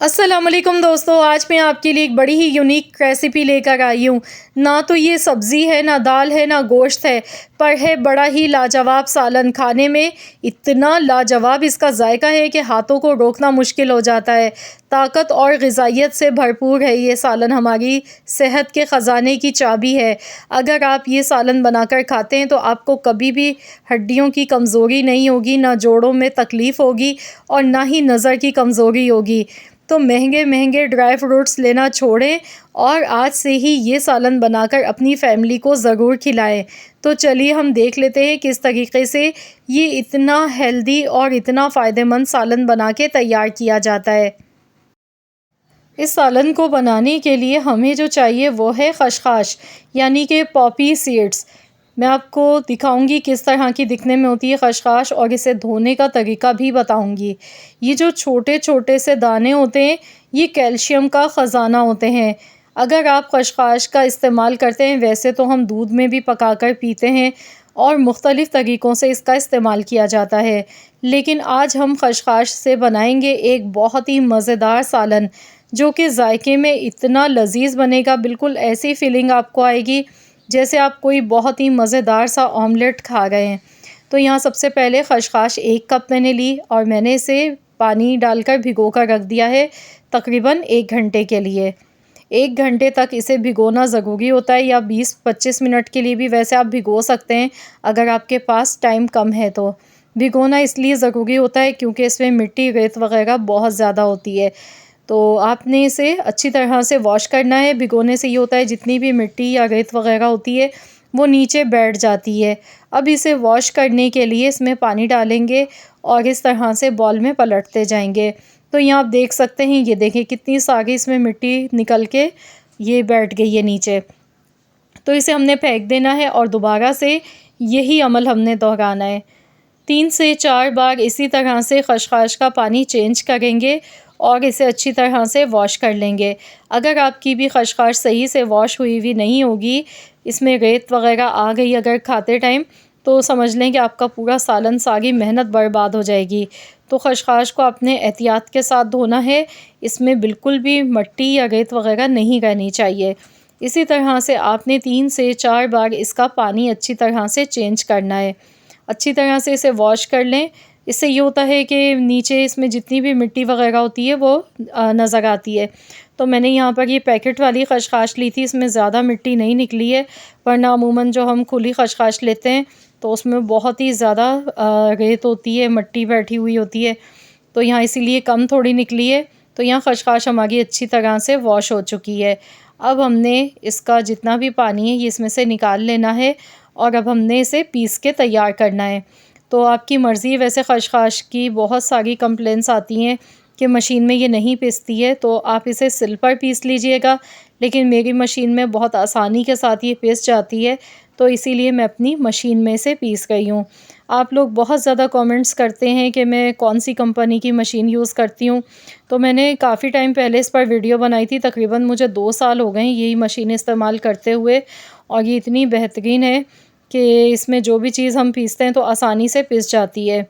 अस्सलामुअलैकुम दोस्तों, आज मैं आपके लिए एक बड़ी ही यूनिक रेसिपी लेकर आई हूँ। ना तो ये सब्ज़ी है, ना दाल है, ना गोश्त है, पर है बड़ा ही लाजवाब सालन। खाने में इतना लाजवाब इसका जायका है कि हाथों को रोकना मुश्किल हो जाता है। ताकत और ग़िज़ाइयत से भरपूर है ये सालन, हमारी सेहत के ख़ज़ाने की चाबी है। अगर आप ये सालन बनाकर खाते हैं तो आपको कभी भी हड्डियों की कमज़ोरी नहीं होगी, ना जोड़ों में तकलीफ़ होगी और ना ही नज़र की कमज़ोरी होगी। तो महंगे महंगे ड्राई फ्रूट्स लेना छोड़ें और आज से ही ये सालन बनाकर अपनी फैमिली को ज़रूर खिलाएं। तो चलिए हम देख लेते हैं किस तरीके से ये इतना हेल्दी और इतना फ़ायदेमंद सालन बना के तैयार किया जाता है। इस सालन को बनाने के लिए हमें जो चाहिए वो है खशखाश, यानी कि पॉपी सीड्स। मैं आपको दिखाऊंगी किस तरह की दिखने में होती है खशखाश, और इसे धोने का तरीका भी बताऊंगी। ये जो छोटे छोटे से दाने होते हैं, ये कैल्शियम का ख़ज़ाना होते हैं। अगर आप खशखाश का इस्तेमाल करते हैं, वैसे तो हम दूध में भी पकाकर पीते हैं और मुख्तलिफ़ तरीक़ों से इसका इस्तेमाल किया जाता है, लेकिन आज हम खशखाश से बनाएंगे एक बहुत ही मज़ेदार सालन, जो कि जायके में इतना लजीज बनेगा, बिल्कुल ऐसी फीलिंग आपको आएगी जैसे आप कोई बहुत ही मज़ेदार सा ऑमलेट खा गए हैं। तो यहाँ सबसे पहले खशखाश 1 कप मैंने ली और मैंने इसे पानी डालकर भिगो कर रख दिया है तकरीबन 1 घंटे के लिए। 1 घंटे तक इसे भिगोना ज़रूरी होता है, या 20-25 मिनट के लिए भी वैसे आप भिगो सकते हैं अगर आपके पास टाइम कम है तो। भिगोना इसलिए ज़रूरी होता है क्योंकि इसमें मिट्टी रेत वगैरह बहुत ज़्यादा होती है। तो आपने इसे अच्छी तरह से वॉश करना है। भिगोने से ये होता है जितनी भी मिट्टी या रेत वगैरह होती है वो नीचे बैठ जाती है। अब इसे वॉश करने के लिए इसमें पानी डालेंगे और इस तरह से बॉल में पलटते जाएंगे। तो यहाँ आप देख सकते हैं, ये देखें कितनी सारी इसमें मिट्टी निकल के ये बैठ गई है नीचे। तो इसे हमने फेंक देना है और दोबारा से यही अमल हमने दोहराना है। 3 से 4 बार इसी तरह से खशखाश का पानी चेंज करेंगे और इसे अच्छी तरह से वॉश कर लेंगे। अगर आपकी भी खशखाश सही से वॉश हुई हुई नहीं होगी, इसमें रेत वगैरह आ गई अगर खाते टाइम, तो समझ लें कि आपका पूरा सालन, सारी मेहनत बर्बाद हो जाएगी। तो खशखाश को आपने एहतियात के साथ धोना है, इसमें बिल्कुल भी मिट्टी या रेत वगैरह नहीं रहनी चाहिए। इसी तरह से आपने 3 से 4 बार इसका पानी अच्छी तरह से चेंज करना है। अच्छी तरह से इसे वॉश कर लें। इससे ये होता है कि नीचे इसमें जितनी भी मिट्टी वगैरह होती है वो नज़र आती है। तो मैंने यहाँ पर ये पैकेट वाली खशखाश ली थी, इसमें ज़्यादा मिट्टी नहीं निकली है, वरना अमूमन जो हम खुली खशखाश लेते हैं तो उसमें बहुत ही ज़्यादा रेत होती है, मिट्टी बैठी हुई होती है। तो यहाँ इसीलिए कम थोड़ी निकली है। तो यहाँ खशखाश हमारी अच्छी तरह से वॉश हो चुकी है। अब हमने इसका जितना भी पानी है ये इसमें से निकाल लेना है और अब हमने इसे पीस के तैयार करना है। तो आपकी मर्ज़ी, वैसे खशखाश की बहुत सारी कंप्लेंट्स आती हैं कि मशीन में ये नहीं पिसती है, तो आप इसे सिल पर पीस लीजिएगा, लेकिन मेरी मशीन में बहुत आसानी के साथ ये पिस जाती है, तो इसीलिए मैं अपनी मशीन में से पीस गई हूँ। आप लोग बहुत ज़्यादा कमेंट्स करते हैं कि मैं कौन सी कंपनी की मशीन यूज़ करती हूँ, तो मैंने काफ़ी टाइम पहले इस पर वीडियो बनाई थी, तकरीबन मुझे 2 साल हो गए हैं यही मशीन इस्तेमाल करते हुए, और ये इतनी बेहतरीन है कि इसमें जो भी चीज़ हम पीसते हैं तो आसानी से पिस जाती है।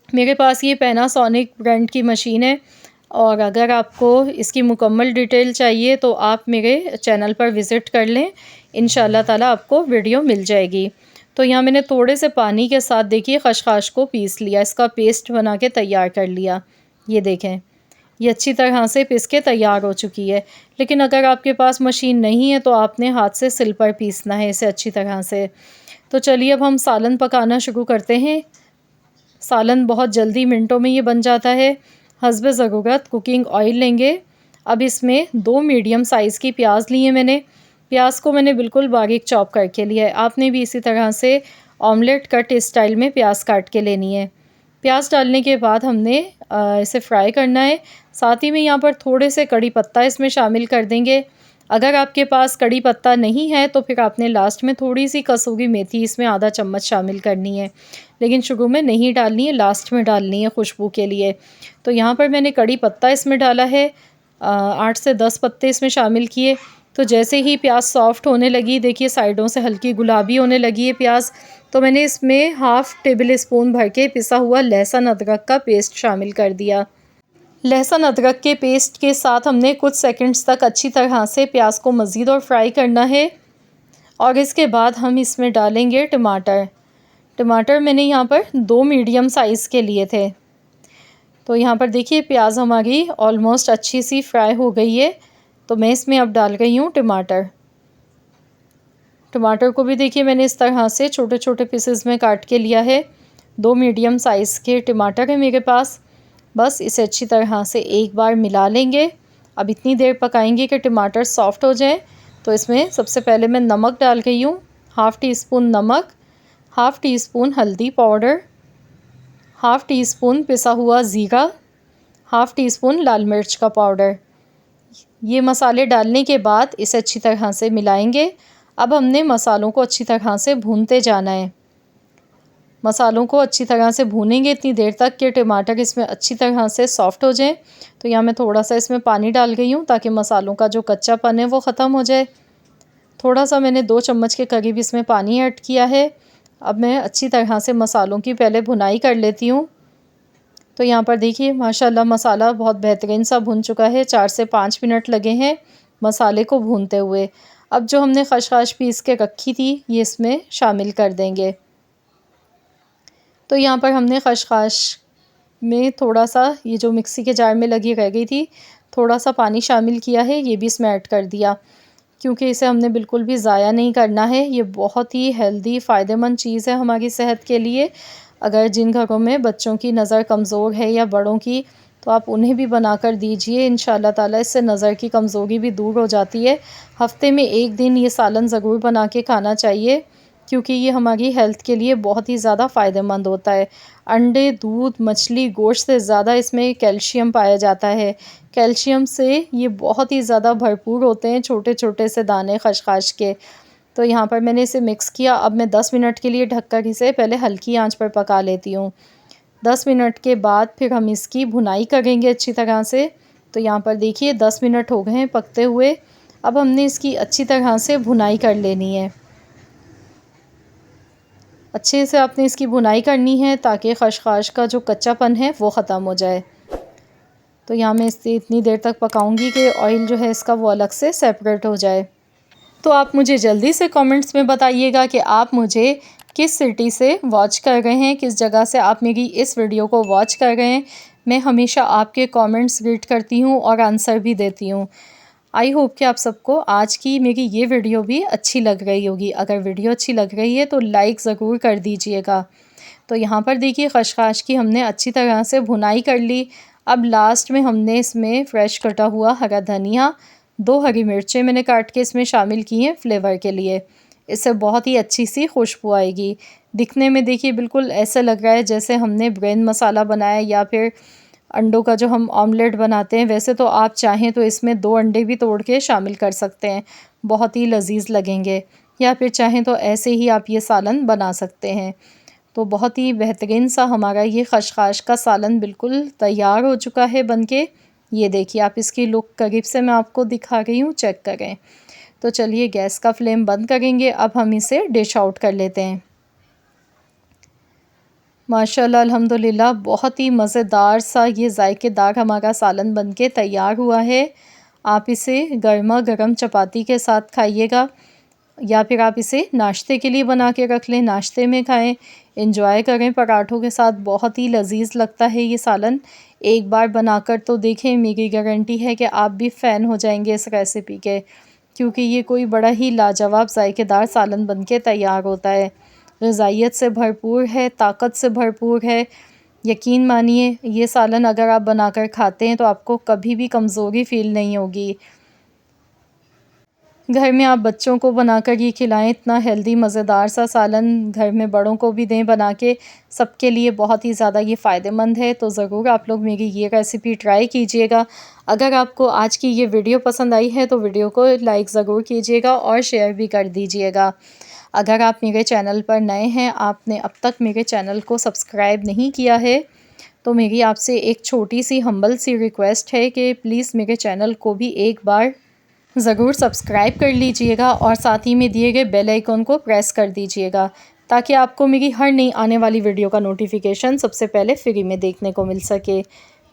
मेरे पास ये पैनासोनिक ब्रांड की मशीन है, और अगर आपको इसकी मुकम्मल डिटेल चाहिए तो आप मेरे चैनल पर विज़िट कर लें, इंशाल्लाह ताला आपको वीडियो मिल जाएगी। तो यहाँ मैंने थोड़े से पानी के साथ देखिए खशखाश को पीस लिया, इसका पेस्ट बना के तैयार कर लिया। ये देखें, ये अच्छी तरह से पिस के तैयार हो चुकी है। लेकिन अगर आपके पास मशीन नहीं है तो आपने हाथ से सिल पर पीसना है इसे अच्छी तरह से। तो चलिए अब हम सालन पकाना शुरू करते हैं। सालन बहुत जल्दी मिनटों में ये बन जाता है। हस्ब ज़रूरत कुकिंग ऑयल लेंगे। अब इसमें 2 मीडियम साइज़ की प्याज ली है मैंने। प्याज को मैंने बिल्कुल बारीक चॉप करके लिया है। आपने भी इसी तरह से ऑमलेट कट स्टाइल में प्याज काट के लेनी है। प्याज डालने के बाद हमने इसे फ्राई करना है। साथ ही में यहाँ पर थोड़े से कड़ी पत्ता इसमें शामिल कर देंगे। अगर आपके पास कड़ी पत्ता नहीं है तो फिर आपने लास्ट में थोड़ी सी कसूरी मेथी इसमें आधा चम्मच शामिल करनी है, लेकिन शुरू में नहीं डालनी है, लास्ट में डालनी है खुशबू के लिए। तो यहाँ पर मैंने कड़ी पत्ता इसमें डाला है, 8 से 10 पत्ते इसमें शामिल किए। तो जैसे ही प्याज सॉफ्ट होने लगी, देखिए साइडों से हल्की गुलाबी होने लगी है प्याज, तो मैंने इसमें हाफ़ टेबल स्पून भर के पिसा हुआ लहसुन अदरक का पेस्ट शामिल कर दिया। लहसुन अदरक के पेस्ट के साथ हमने कुछ सेकंड्स तक अच्छी तरह से प्याज को मज़ीद और फ्राई करना है। और इसके बाद हम इसमें डालेंगे टमाटर। टमाटर मैंने यहाँ पर 2 मीडियम साइज़ के लिए थे। तो यहाँ पर देखिए प्याज हमारी ऑलमोस्ट अच्छी सी फ्राई हो गई है। तो मैं इसमें अब डाल रही हूँ टमाटर। टमाटर को भी देखिए मैंने इस तरह से छोटे छोटे पीसेस में काट के लिया है। 2 मीडियम साइज़ के टमाटर है मेरे पास। बस इसे अच्छी तरह से एक बार मिला लेंगे। अब इतनी देर पकाएंगे कि टमाटर सॉफ्ट हो जाए। तो इसमें सबसे पहले मैं नमक डाल रही हूँ, हाफ़ टी स्पून नमक, हाफ़ टी स्पून हल्दी पाउडर, हाफ़ टी स्पून पिसा हुआ ज़ीरा, हाफ़ टी स्पून लाल मिर्च का पाउडर। ये मसाले डालने के बाद इसे अच्छी तरह से मिलाएंगे। अब हमने मसालों को अच्छी तरह से भूनते जाना है। मसालों को अच्छी तरह से भूनेंगे इतनी देर तक कि टमाटर इसमें अच्छी तरह से सॉफ़्ट हो जाए। तो यहाँ मैं थोड़ा सा इसमें पानी डाल गई हूँ ताकि मसालों का जो कच्चापन है वो ख़त्म हो जाए। थोड़ा सा मैंने 2 चम्मच के करीब इसमें पानी ऐड किया है। अब मैं अच्छी तरह से मसालों की पहले भुनाई कर लेती हूँ। तो यहाँ पर देखिए माशाल्लाह मसाला बहुत बेहतरीन सा भुन चुका है। 4 से 5 मिनट लगे हैं मसाले को भूनते हुए। अब जो हमने खसखस पीस के रखी थी ये इसमें शामिल कर देंगे। तो यहाँ पर हमने खसखस में थोड़ा सा ये जो मिक्सी के जार में लगी रह गई थी थोड़ा सा पानी शामिल किया है, ये भी इसमें ऐड कर दिया क्योंकि इसे हमने बिल्कुल भी ज़ाया नहीं करना है। ये बहुत ही हेल्दी फ़ायदेमंद चीज़ है हमारी सेहत के लिए। अगर जिन घरों में बच्चों की नज़र कमज़ोर है या बड़ों की, तो आप उन्हें भी बनाकर दीजिए। इंशाल्लाह ताला इससे नज़र की कमज़ोरी भी दूर हो जाती है। हफ़्ते में 1 दिन ये सालन ज़रूर बना के खाना चाहिए क्योंकि ये हमारी हेल्थ के लिए बहुत ही ज़्यादा फ़ायदेमंद होता है। अंडे, दूध, मछली, गोश्त से ज़्यादा इसमें कैल्शियम पाया जाता है। कैल्शियम से ये बहुत ही ज़्यादा भरपूर होते हैं छोटे छोटे से दाने खसखस के। तो यहाँ पर मैंने इसे मिक्स किया। अब मैं 10 मिनट के लिए ढककर इसे पहले हल्की आंच पर पका लेती हूँ। 10 मिनट के बाद फिर हम इसकी भुनाई करेंगे अच्छी तरह से। तो यहाँ पर देखिए 10 मिनट हो गए हैं पकते हुए। अब हमने इसकी अच्छी तरह से भुनाई कर लेनी है। अच्छे से आपने इसकी भुनाई करनी है ताकि खसखस का जो कच्चापन है वो ख़त्म हो जाए। तो यहाँ मैं इसे इतनी देर तक पकाऊंगी कि ऑयल जो है इसका वो अलग से सेपरेट हो जाए। तो आप मुझे जल्दी से कमेंट्स में बताइएगा कि आप मुझे किस सिटी से वॉच कर रहे हैं, किस जगह से आप मेरी इस वीडियो को वॉच कर रहे हैं। मैं हमेशा आपके कमेंट्स रीड करती हूँ और आंसर भी देती हूँ। आई होप कि आप सबको आज की मेरी ये वीडियो भी अच्छी लग रही होगी। अगर वीडियो अच्छी लग रही है तो लाइक ज़रूर कर दीजिएगा। तो यहाँ पर देखिए खसखस की हमने अच्छी तरह से भुनाई कर ली। अब लास्ट में हमने इसमें फ्रेश कटा हुआ हरा धनिया, 2 हरी मिर्चें मैंने काट के इसमें शामिल की हैं फ्लेवर के लिए। इससे बहुत ही अच्छी सी खुशबू आएगी। दिखने में देखिए बिल्कुल ऐसा लग रहा है जैसे हमने ब्रेन मसाला बनाया या फिर अंडों का जो हम ऑमलेट बनाते हैं। वैसे तो आप चाहें तो इसमें 2 अंडे भी तोड़ के शामिल कर सकते हैं, बहुत ही लजीज लगेंगे। या फिर चाहें तो ऐसे ही आप ये सालन बना सकते हैं। तो बहुत ही बेहतरीन सा हमारा ये खसखस का सालन बिल्कुल तैयार हो चुका है बनके। ये देखिए आप इसकी लुक करीब से मैं आपको दिखा रही हूँ, चेक करें। तो चलिए गैस का फ्लेम बंद करेंगे। अब हम इसे डिश आउट कर लेते हैं। माशाल्लाह अल्हम्दुलिल्लाह बहुत ही मज़ेदार सा ये जायकेदार हमारा सालन बनके तैयार हुआ है। आप इसे गर्मा गर्म चपाती के साथ खाइएगा या फिर आप इसे नाश्ते के लिए बना के रख लें, नाश्ते में खाएं, एंजॉय करें पराठों के साथ। बहुत ही लजीज लगता है ये सालन। एक बार बनाकर तो देखें, मेरी गारंटी है कि आप भी फ़ैन हो जाएंगे इस रेसिपी के, क्योंकि ये कोई बड़ा ही लाजवाब जायकेदार सालन बनके तैयार होता है। ग़िज़ाइयत से भरपूर है, ताकत से भरपूर है। यकीन मानिए ये सालन अगर आप बनाकर खाते हैं तो आपको कभी भी कमज़ोरी फ़ील नहीं होगी। घर में आप बच्चों को बनाकर ये खिलाएं, इतना हेल्दी मज़ेदार सा सालन घर में बड़ों को भी दें बना के, सबके लिए बहुत ही ज़्यादा ये फ़ायदेमंद है। तो ज़रूर आप लोग मेरी ये रेसिपी ट्राई कीजिएगा। अगर आपको आज की ये वीडियो पसंद आई है तो वीडियो को लाइक ज़रूर कीजिएगा और शेयर भी कर दीजिएगा। अगर आप मेरे चैनल पर नए हैं, आपने अब तक मेरे चैनल को सब्सक्राइब नहीं किया है, तो मेरी आपसे एक छोटी सी हम्बल सी रिक्वेस्ट है कि प्लीज़ मेरे चैनल को भी एक बार ज़रूर सब्सक्राइब कर लीजिएगा और साथ ही में दिए गए बेल आइकन को प्रेस कर दीजिएगा ताकि आपको मेरी हर नई आने वाली वीडियो का नोटिफिकेशन सबसे पहले फ्री में देखने को मिल सके।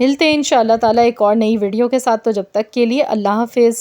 मिलते हैं इंशाअल्लाह ताला एक और नई वीडियो के साथ। तो जब तक के लिए अल्लाह हाफ़िज़।